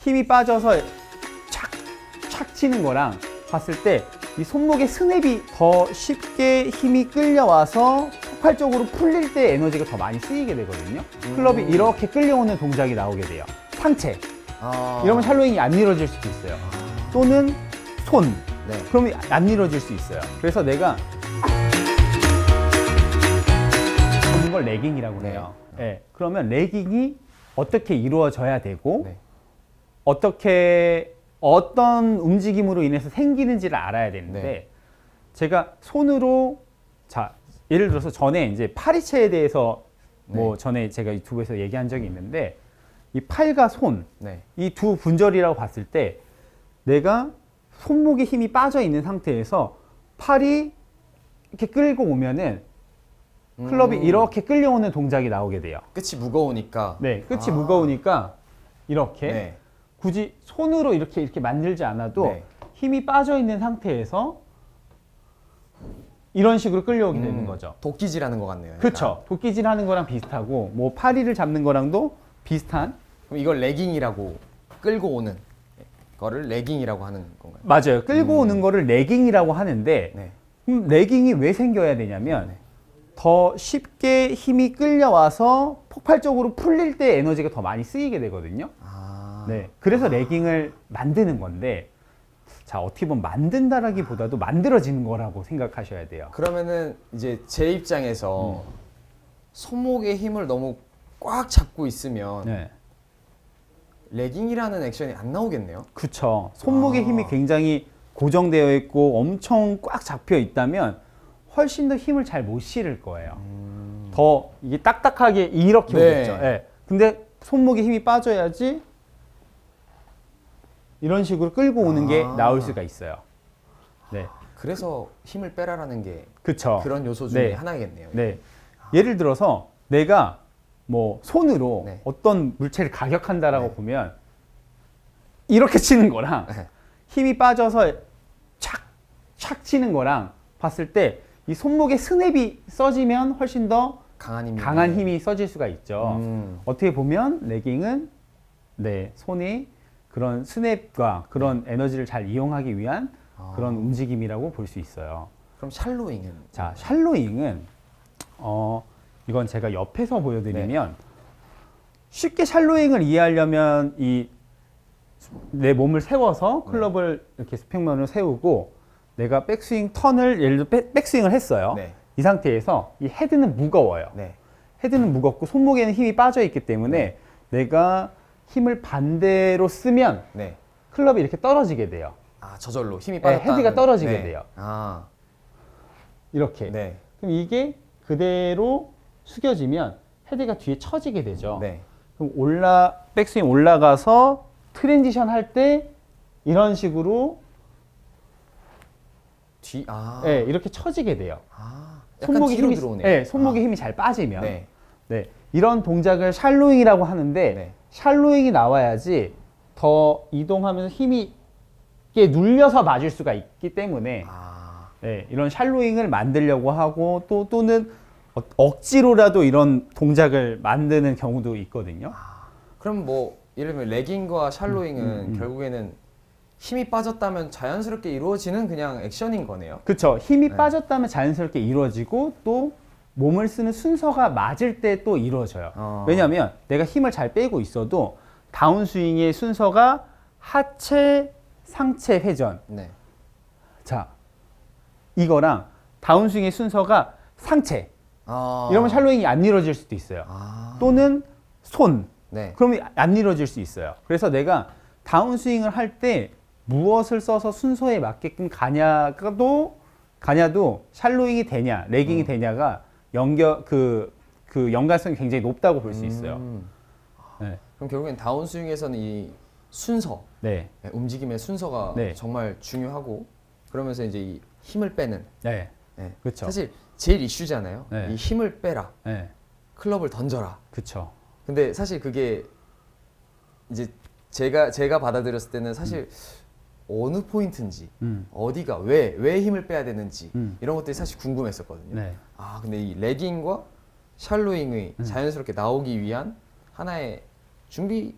힘이 빠져서 착 치는 거랑 봤을 때 이 손목의 스냅이 더 쉽게 힘이 끌려와서 폭발적으로 풀릴 때 에너지가 더 많이 쓰이게 되거든요. 클럽이 이렇게 끌려오는 동작이 나오게 돼요. 상체. 이러면 샬로잉이 안 이루어질 수도 있어요. 또는 손. 네. 그러면 안 이루어질 수 있어요. 그래서 내가 보는 걸 레깅이라고 해요. 네. 그러면 레깅이 어떻게 이루어져야 되고 네. 어떤 움직임으로 인해서 생기는지를 알아야 되는데 네. 제가 손으로 자 예를 들어서 전에 이제 파리채에 대해서 뭐 전에 제가 유튜브에서 얘기한 적이 있는데 이 팔과 손 네. 이 두 분절이라고 봤을 때 내가 손목에 힘이 빠져 있는 상태에서 팔이 이렇게 끌고 오면은 클럽이 이렇게 끌려오는 동작이 나오게 돼요. 끝이 무거우니까. 네, 끝이 무거우니까 이렇게 네. 굳이 손으로 이렇게 만들지 않아도 네. 힘이 빠져 있는 상태에서 이런 식으로 끌려오게 되는 거죠. 도끼질하는 것 같네요. 약간. 그렇죠. 도끼질 하는 거랑 비슷하고 뭐 파리를 잡는 거랑도 비슷한. 그럼 이걸 레깅이라고 끌고 오는 거를 레깅이라고 하는 건가요? 맞아요. 끌고 오는 거를 레깅이라고 하는데 네. 그럼 레깅이 왜 생겨야 되냐면 더 쉽게 힘이 끌려와서 폭발적으로 풀릴 때 에너지가 더 많이 쓰이게 되거든요. 네, 그래서 레깅을 만드는 건데 자 어떻게 보면 만든다라기보다도 만들어지는 거라고 생각하셔야 돼요. 그러면은 이제 제 입장에서 손목의 힘을 너무 꽉 잡고 있으면 네, 레깅이라는 액션이 안 나오겠네요. 그렇죠. 손목의 힘이 굉장히 고정되어 있고 엄청 꽉 잡혀 있다면 훨씬 더 힘을 잘 못 실을 거예요. 더 이게 딱딱하게 이렇게 네. 오겠죠. 네. 근데 손목에 힘이 빠져야지 이런 식으로 끌고 오는 게 나올 수가 있어요. 네, 그래서 힘을 빼라라는 게 그렇죠. 그런 요소 중에 네. 하나겠네요. 네. 예를 들어서 내가 뭐 손으로 네. 어떤 물체를 가격한다라고 네. 보면 이렇게 치는 거랑 네. 힘이 빠져서 착 치는 거랑 봤을 때 이 손목의 스냅이 써지면 훨씬 더 강한 힘이 써질 수가 있죠. 어떻게 보면 레깅은 네, 손이 그런 스냅과 그런 에너지를 잘 이용하기 위한 그런 움직임이라고 볼 수 있어요. 그럼 샬로잉은? 자, 샬로잉은 이건 제가 옆에서 보여드리면 쉽게 샬로잉을 이해하려면 내 몸을 세워서 클럽을 이렇게 스펙면으로 세우고 내가 백스윙 턴을 예를 들어 백스윙을 했어요. 네. 이 상태에서 이 헤드는 무거워요. 네. 헤드는 무겁고 손목에는 힘이 빠져 있기 때문에 내가 힘을 반대로 쓰면 네. 클럽이 이렇게 떨어지게 돼요. 아, 저절로 힘이 네, 빠졌다. 헤드가 떨어지게 돼요. 아, 이렇게. 네. 그럼 이게 그대로 숙여지면 헤드가 뒤에 처지게 되죠. 네. 그럼 백스윙 올라가서 트랜지션 할 때 이런 식으로 네, 이렇게 처지게 돼요. 약간 손목에 뒤로 힘이 들어오네요. 네, 손목에 힘이 잘 빠지면. 네. 네, 이런 동작을 샬로잉이라고 하는데 네. 샬로잉이 나와야지 더 이동하면서 힘이 이렇게 눌려서 맞을 수가 있기 때문에 네, 이런 샬로잉을 만들려고 하고 또는 억지로라도 이런 동작을 만드는 경우도 있거든요. 그럼 뭐 예를 들면 레깅과 샬로잉은 결국에는 힘이 빠졌다면 자연스럽게 이루어지는 그냥 액션인 거네요. 그렇죠. 힘이 빠졌다면 자연스럽게 이루어지고 또 몸을 쓰는 순서가 맞을 때 또 이루어져요. 왜냐하면 내가 힘을 잘 빼고 있어도 다운스윙의 순서가 하체, 상체, 회전. 네. 자, 이거랑 다운스윙의 순서가 상체. 이러면 샬로잉이 안 이루어질 수도 있어요. 또는 손. 네. 그러면 안 이루어질 수 있어요. 그래서 내가 다운스윙을 할 때 무엇을 써서 순서에 맞게끔 가냐도 샬로잉이 되냐, 레깅이 되냐가 그 연관성이 굉장히 높다고 볼 수 있어요. 네. 그럼 결국엔 다운스윙에서는 이 순서, 네. 움직임의 순서가 네. 정말 중요하고 그러면서 이제 이 힘을 빼는. 네. 네. 그렇죠. 사실 제일 이슈잖아요. 네. 이 힘을 빼라, 네. 클럽을 던져라. 그렇죠. 근데 사실 그게 이제 제가 받아들였을 때는 사실 어느 포인트인지 어디가 왜 힘을 빼야 되는지 이런 것들이 사실 궁금했었거든요. 네. 근데 이 레깅과 샬로잉이 자연스럽게 나오기 위한 하나의 준비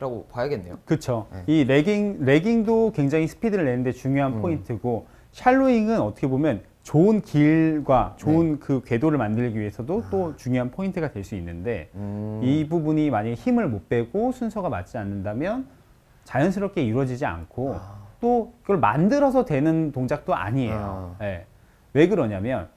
라고 봐야겠네요. 그렇죠. 네. 이 레깅도 굉장히 스피드를 내는데 중요한 포인트고 샬로잉은 어떻게 보면 좋은 길과 좋은 그 궤도를 만들기 위해서도 또 중요한 포인트가 될 수 있는데 이 부분이 만약에 힘을 못 빼고 순서가 맞지 않는다면 자연스럽게 이루어지지 않고 또 그걸 만들어서 되는 동작도 아니에요. 예. 왜 그러냐면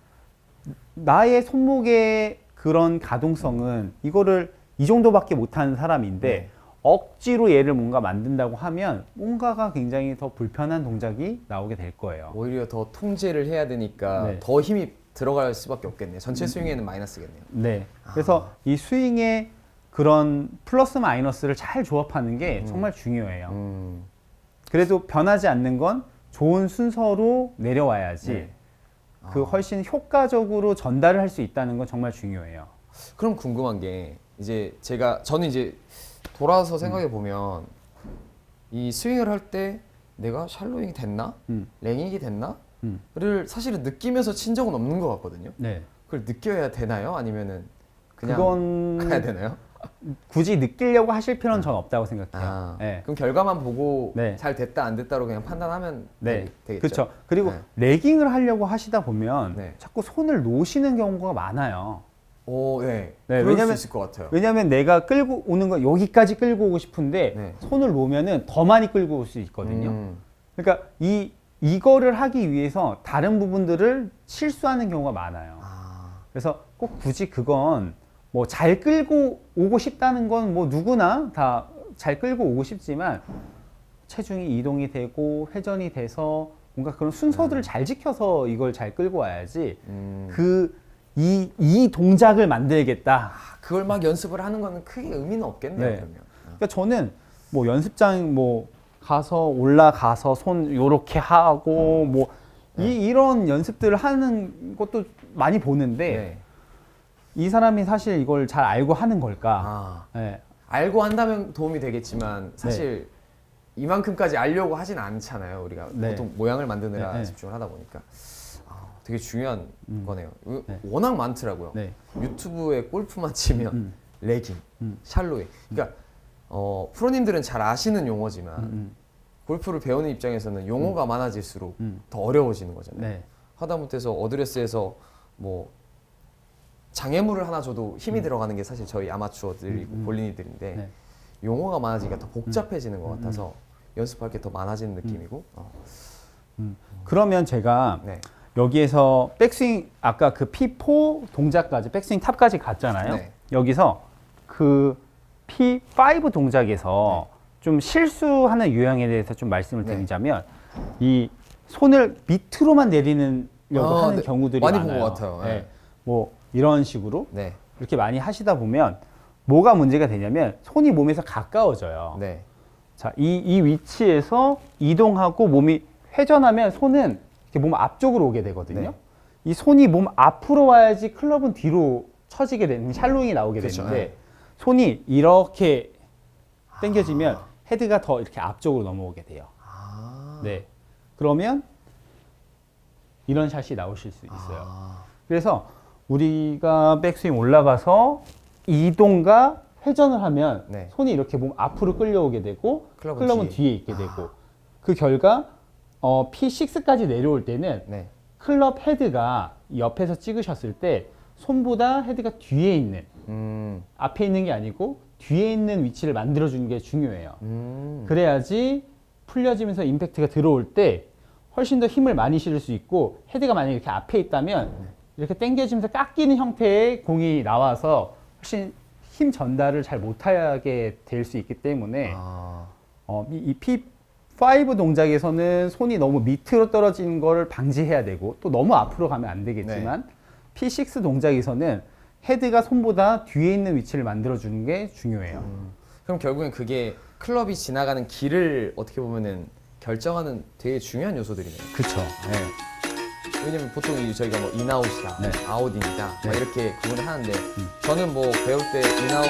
나의 손목의 그런 가동성은 이거를 이 정도밖에 못하는 사람인데 네. 억지로 얘를 뭔가 만든다고 하면 뭔가가 굉장히 더 불편한 동작이 나오게 될 거예요. 오히려 더 통제를 해야 되니까 네. 더 힘이 들어갈 수밖에 없겠네요. 전체 스윙에는 마이너스겠네요. 네. 그래서 이 스윙의 그런 플러스 마이너스를 잘 조합하는 게 정말 중요해요. 그래도 변하지 않는 건 좋은 순서로 내려와야지 네. 그 훨씬 효과적으로 전달을 할 수 있다는 건 정말 중요해요. 그럼 궁금한 게 이제 저는 이제 돌아서 생각해 보면 이 스윙을 할 때 내가 샬로잉이 됐나? 랭잉이 됐나? 를 사실은 느끼면서 친 적은 없는 것 같거든요. 네. 그걸 느껴야 되나요? 아니면은 그냥 그건 가야 되나요? 굳이 느끼려고 하실 필요는 전 없다고 생각해요. 네. 그럼 결과만 보고 네. 잘 됐다 안 됐다로 그냥 판단하면 네, 되겠죠. 그렇죠. 그리고 네. 레깅을 하려고 하시다 보면 네. 자꾸 손을 놓으시는 경우가 많아요. 오, 네. 네, 그럴 왜냐면- 수 있을 것 같아요. 왜냐하면 내가 끌고 오는 거 여기까지 끌고 오고 싶은데 네. 손을 놓으면은 더 많이 끌고 올 수 있거든요. 그러니까 이거를 하기 위해서 다른 부분들을 실수하는 경우가 많아요. 그래서 꼭 굳이 그건 뭐 잘 끌고 오고 싶다는 건 뭐 누구나 다 잘 끌고 오고 싶지만 체중이 이동이 되고 회전이 돼서 뭔가 그런 순서들을 잘 지켜서 이걸 잘 끌고 와야지 이 동작을 만들겠다. 그걸 막 연습을 하는 거는 크게 의미는 없겠네요. 네. 그러면. 그러니까 저는 뭐 연습장 뭐 가서 올라가서 손 요렇게 하고 뭐 이런 연습들을 하는 것도 많이 보는데 네. 이 사람이 사실 이걸 잘 알고 하는 걸까? 아, 네. 알고 한다면 도움이 되겠지만 사실 이만큼까지 알려고 하진 않잖아요. 우리가 네. 보통 모양을 만드느라 네, 네. 집중을 하다 보니까 되게 중요한 거네요. 네. 워낙 많더라고요. 네. 유튜브에 골프만 치면 레깅, 샬로잉. 그러니까 프로님들은 잘 아시는 용어지만 골프를 배우는 입장에서는 용어가 많아질수록 더 어려워지는 거잖아요. 네. 하다못해서 어드레스에서 뭐 장애물을 하나 줘도 힘이 들어가는 게 사실 저희 아마추어들이고 볼린이들인데 네. 용어가 많아지니까 더 복잡해지는 것 같아서 연습할 게 더 많아지는 느낌이고. 그러면 제가 네. 여기에서 백스윙 아까 그 P4 동작까지 백스윙 탑까지 갔잖아요. 네. 여기서 그 P5 동작에서 좀 실수하는 유형에 대해서 좀 말씀을 네. 드리자면 이 손을 밑으로만 내리려고 하는 네. 경우들이 많이 많아요. 본 것 같아요. 네. 네. 뭐 이런 식으로 네. 이렇게 많이 하시다 보면 뭐가 문제가 되냐면 손이 몸에서 가까워져요. 네. 자, 이 위치에서 이동하고 몸이 회전하면 손은 이렇게 몸 앞쪽으로 오게 되거든요. 네. 이 손이 몸 앞으로 와야지 클럽은 뒤로 처지게 되는 샬로잉이 나오게 그렇죠. 되는데 네. 손이 이렇게 당겨지면 헤드가 더 이렇게 앞쪽으로 넘어오게 돼요. 네. 그러면 이런 샷이 나오실 수 있어요. 그래서 우리가 백스윙 올라가서 이동과 회전을 하면 네. 손이 이렇게 몸 앞으로 끌려오게 되고 클럽은 클럽은 뒤에. 뒤에 있게 되고 그 결과 P6까지 내려올 때는 네. 클럽 헤드가 옆에서 찍으셨을 때 손보다 헤드가 뒤에 있는 앞에 있는 게 아니고 뒤에 있는 위치를 만들어주는 게 중요해요. 그래야지 풀려지면서 임팩트가 들어올 때 훨씬 더 힘을 많이 실을 수 있고 헤드가 만약에 이렇게 앞에 있다면 이렇게 당겨지면서 깎이는 형태의 공이 나와서 훨씬 힘 전달을 잘 못하게 될 수 있기 때문에 이 P5 동작에서는 손이 너무 밑으로 떨어지는 걸 방지해야 되고 또 너무 앞으로 가면 안 되겠지만 P6 동작에서는 헤드가 손보다 뒤에 있는 위치를 만들어주는 게 중요해요. 그럼 결국엔 그게 클럽이 지나가는 길을 어떻게 보면은 결정하는 되게 중요한 요소들이네요. 그렇죠. 네. 왜냐면 보통 저희가 뭐 인아웃이다, 네. 아웃입니다, 막 네. 이렇게 구분을 하는데 저는 뭐 배울 때 인아웃